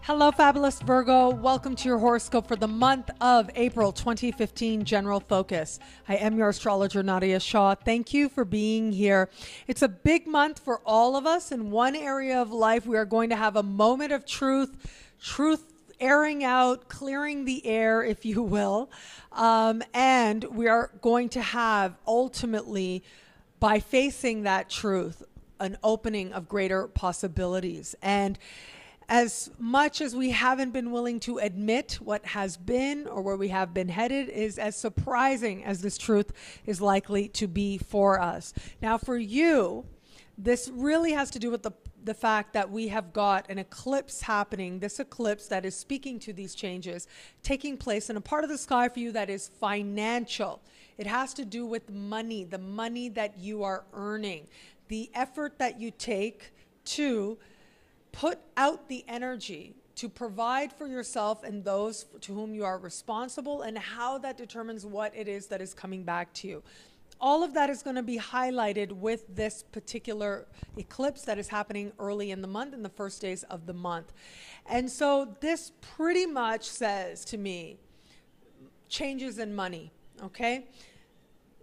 Hello, fabulous Virgo. Welcome to your horoscope for the month of April 2015 General Focus. I am your astrologer, Nadiya Shah. Thank you for being here. It's a big month for all of us. In one area of life, we are going to have a moment of truth airing out, clearing the air, if you will. And we are going to have, ultimately, by facing that truth, an opening of greater possibilities. And as much as we haven't been willing to admit what has been or where we have been headed, is as surprising as this truth is likely to be for us. Now, for you, this really has to do with the fact that we have got an eclipse happening, this eclipse that is speaking to these changes taking place in a part of the sky for you that is financial. It has to do with money, the money that you are earning, the effort that you take to put out the energy to provide for yourself and those to whom you are responsible, and how that determines what it is that is coming back to you. All of that is going to be highlighted with this particular eclipse that is happening early in the month, in the first days of the month. And so this pretty much says to me, changes in money, okay?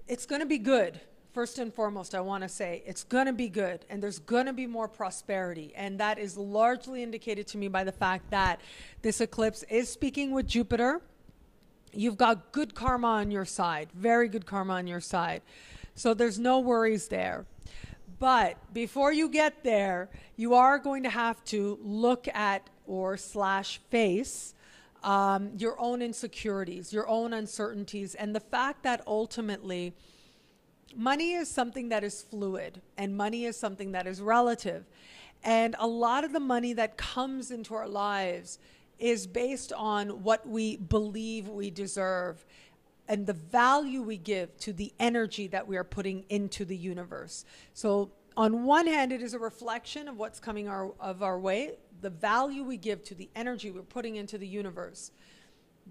It's going to be good. First and foremost, I want to say it's going to be good, and there's going to be more prosperity. And that is largely indicated to me by the fact that this eclipse is speaking with Jupiter. You've got good karma on your side, very good karma on your side. So there's no worries there. But before you get there, you are going to have to look at face your own insecurities, your own uncertainties, and the fact that ultimately money is something that is fluid, and money is something that is relative. And a lot of the money that comes into our lives is based on what we believe we deserve and the value we give to the energy that we are putting into the universe. So on one hand, it is a reflection of what's coming our way, the value we give to the energy we're putting into the universe.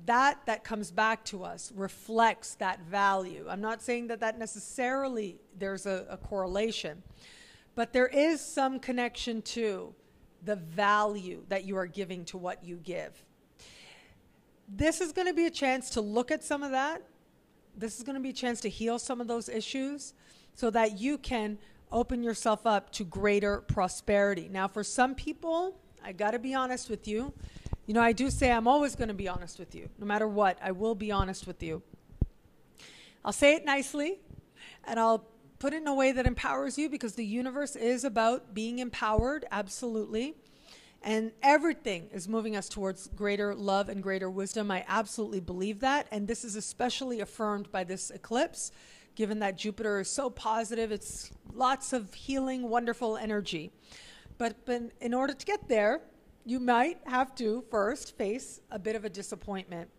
That comes back to us reflects that value. I'm not saying that necessarily there's a correlation, but there is some connection to the value that you are giving to what you give. This is going to be a chance to look at some of that. This is going to be a chance to heal some of those issues so that you can open yourself up to greater prosperity. Now, for some people, I got to be honest with you. You know, I do say I'm always going to be honest with you. No matter what, I will be honest with you. I'll say it nicely, and I'll put it in a way that empowers you, because the universe is about being empowered, absolutely. And everything is moving us towards greater love and greater wisdom. I absolutely believe that. And this is especially affirmed by this eclipse, given that Jupiter is so positive. It's lots of healing, wonderful energy. But in order to get there, you might have to first face a bit of a disappointment.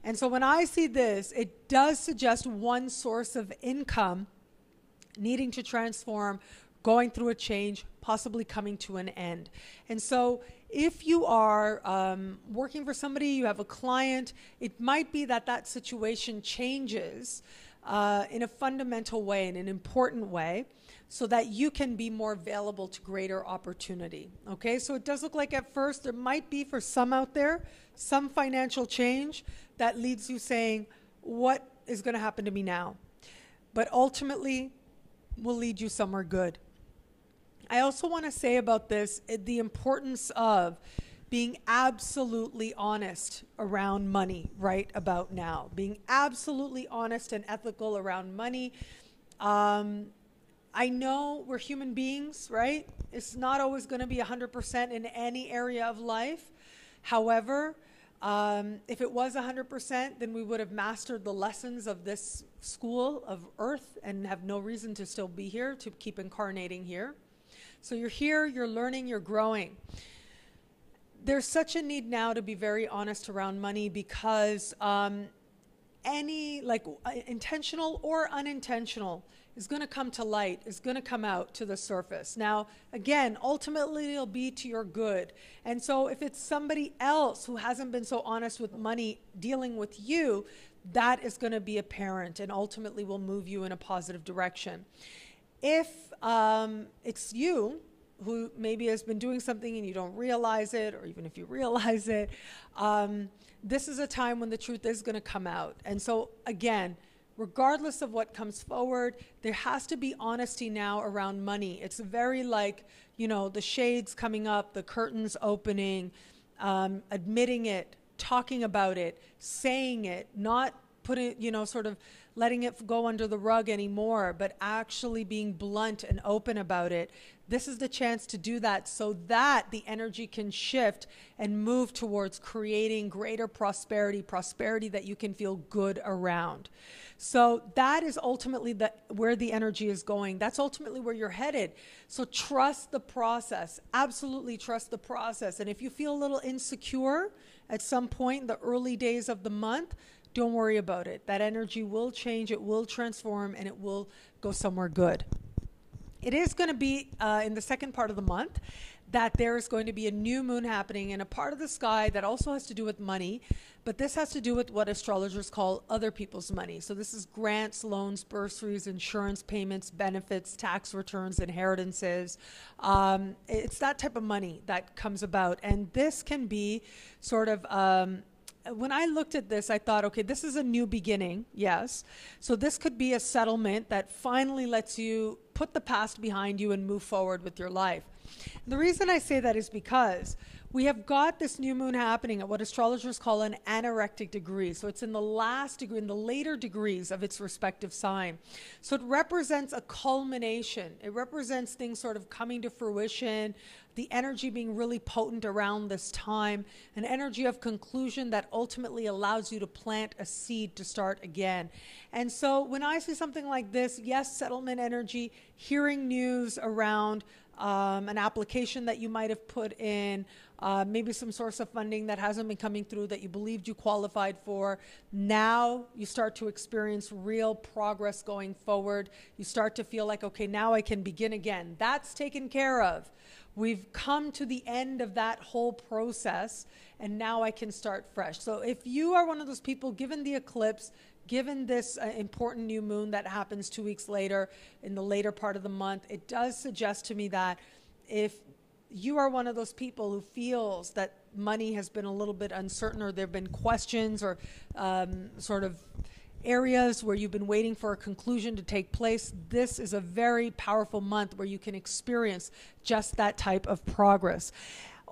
And so when I see this, it does suggest one source of income needing to transform, going through a change, possibly coming to an end. And so if you are working for somebody, you have a client, it might be that situation changes in a fundamental way, in an important way, so that you can be more available to greater opportunity. Okay, so it does look like at first there might be, for some out there, some financial change that leads you saying, what is going to happen to me now? But ultimately will lead you somewhere good. I also want to say about this, the importance of being absolutely honest around money right about now. Being absolutely honest and ethical around money. I know we're human beings, right? It's not always going to be 100% in any area of life. However, if it was 100%, then we would have mastered the lessons of this school of Earth and have no reason to still be here, to keep incarnating here. So you're here, you're learning, you're growing. There's such a need now to be very honest around money, because any intentional or unintentional is going to come to light, is going to come out to the surface. Now, again, ultimately it'll be to your good. And so if it's somebody else who hasn't been so honest with money dealing with you, that is going to be apparent and ultimately will move you in a positive direction. If it's you, who maybe has been doing something and you don't realize it, or even if you realize it, this is a time when the truth is going to come out. And so again, regardless of what comes forward, there has to be honesty now around money. It's very like, you know, the shades coming up, the curtains opening, admitting it, talking about it, saying it, not putting, you know, sort of letting it go under the rug anymore, but actually being blunt and open about it. This is the chance to do that so that the energy can shift and move towards creating greater prosperity, prosperity that you can feel good around. So that is ultimately where the energy is going. That's ultimately where you're headed. So trust the process. Absolutely trust the process. And if you feel a little insecure at some point in the early days of the month, don't worry about it. That energy will change, it will transform, and it will go somewhere good. It is going to be in the second part of the month that there is going to be a new moon happening in a part of the sky that also has to do with money, but this has to do with what astrologers call other people's money. So this is grants, loans, bursaries, insurance payments, benefits, tax returns, inheritances. It's that type of money that comes about. And this can be sort of... when I looked at this, I thought, okay, this is a new beginning, yes. So this could be a settlement that finally lets you put the past behind you and move forward with your life. And the reason I say that is because we have got this new moon happening at what astrologers call an anorectic degree. So it's in the last degree, in the later degrees of its respective sign. So it represents a culmination. It represents things sort of coming to fruition, the energy being really potent around this time, an energy of conclusion that ultimately allows you to plant a seed to start again. And so when I see something like this, yes, settlement energy, hearing news around an application that you might have put in, maybe some source of funding that hasn't been coming through that you believed you qualified for. Now you start to experience real progress going forward. You start to feel like, okay, now I can begin again. That's taken care of. We've come to the end of that whole process, and now I can start fresh. So if you are one of those people, given the eclipse, given this important new moon that happens 2 weeks later in the later part of the month, it does suggest to me that if you are one of those people who feels that money has been a little bit uncertain, or there have been questions or sort of areas where you've been waiting for a conclusion to take place, this is a very powerful month where you can experience just that type of progress.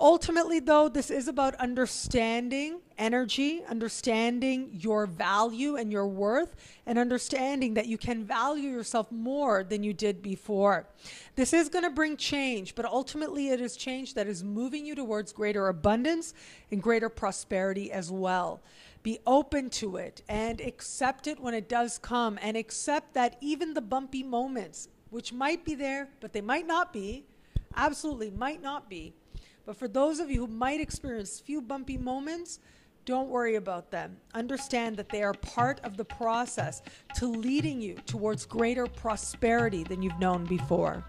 Ultimately, though, this is about understanding energy, understanding your value and your worth, and understanding that you can value yourself more than you did before. This is going to bring change, but ultimately it is change that is moving you towards greater abundance and greater prosperity as well. Be open to it and accept it when it does come, and accept that even the bumpy moments, which might be there, but they might not be, absolutely might not be. But for those of you who might experience few bumpy moments, don't worry about them. Understand that they are part of the process to leading you towards greater prosperity than you've known before.